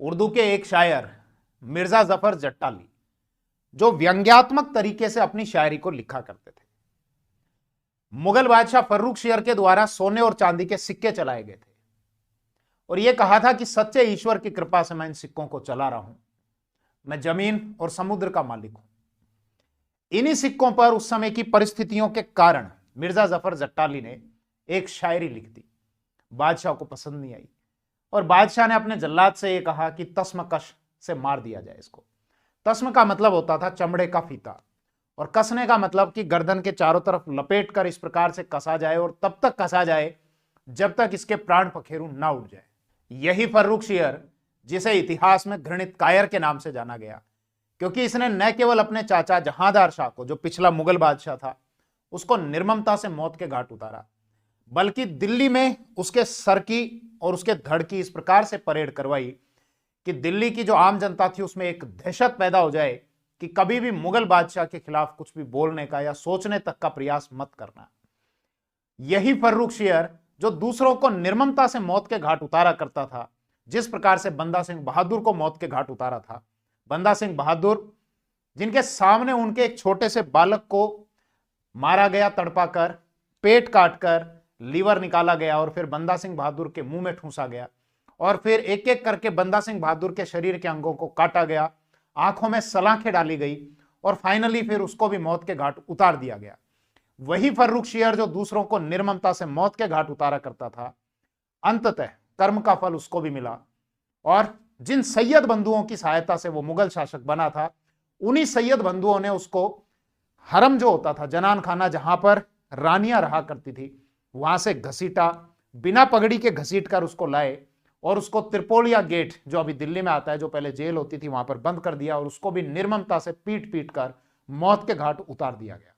उर्दू के एक शायर मिर्जा जफर जट्टाली, जो व्यंग्यात्मक तरीके से अपनी शायरी को लिखा करते थे। मुगल बादशाह फर्रुखशियर के द्वारा सोने और चांदी के सिक्के चलाए गए थे और यह कहा था कि सच्चे ईश्वर की कृपा से मैं इन सिक्कों को चला रहा हूं, मैं जमीन और समुद्र का मालिक हूं। इन्हीं सिक्कों पर उस समय की परिस्थितियों के कारण मिर्जा जफर जट्टाली ने एक शायरी लिख दी। बादशाह को पसंद नहीं आई और बादशाह ने अपने जल्लाद से यह कहा कि तस्मकश से मार दिया जाए इसको। तस्म का मतलब होता था चमड़े का फीता और कसने का मतलब कि गर्दन के चारों तरफ लपेट कर इस प्रकार से कसा जाए और तब तक कसा जाए जब तक इसके प्राण पखेरु ना उड़ जाए। यही फर्रुखशियर, जिसे इतिहास में घृणित कायर के नाम से जाना गया, क्योंकि इसने न केवल अपने चाचा जहांदार शाह को, जो पिछला मुगल बादशाह था, उसको निर्ममता से मौत के घाट उतारा, बल्कि दिल्ली में उसके सर की और उसके धड़ की इस प्रकार से परेड करवाई कि दिल्ली की जो आम जनता थी उसमें एक दहशत पैदा हो जाए कि कभी भी मुगल बादशाह के खिलाफ कुछ भी बोलने का या सोचने तक का प्रयास मत करना। यही फर्रुखशियर, जो दूसरों को निर्ममता से मौत के घाट उतारा करता था, जिस प्रकार से बंदा सिंह बहादुर को मौत के घाट उतारा था। बंदा सिंह बहादुर, जिनके सामने उनके एक छोटे से बालक को मारा गया, तड़पा कर, पेट काट कर, लीवर निकाला गया और फिर बंदा सिंह बहादुर के मुंह में ठूंसा गया और फिर एक एक करके बंदा सिंह बहादुर के शरीर के अंगों को काटा गया, आंखों में सलाखें डाली गई और फाइनली फिर उसको भी मौत के घाट उतार दिया गया। वही फर्रुखशियर, जो दूसरों को निर्ममता से मौत के घाट उतारा करता था, अंततः कर्म का फल उसको भी मिला और जिन सैयद बंधुओं की सहायता से वो मुगल शासक बना था, उन्हीं सैयद बंधुओं ने उसको हरम जो होता था, जनान खाना जहां पर रानियां रहा करती थी, वहां से घसीटा, बिना पगड़ी के घसीट कर उसको लाए और उसको त्रिपोलिया गेट, जो अभी दिल्ली में आता है, जो पहले जेल होती थी, वहां पर बंद कर दिया और उसको भी निर्ममता से पीट पीट कर मौत के घाट उतार दिया गया।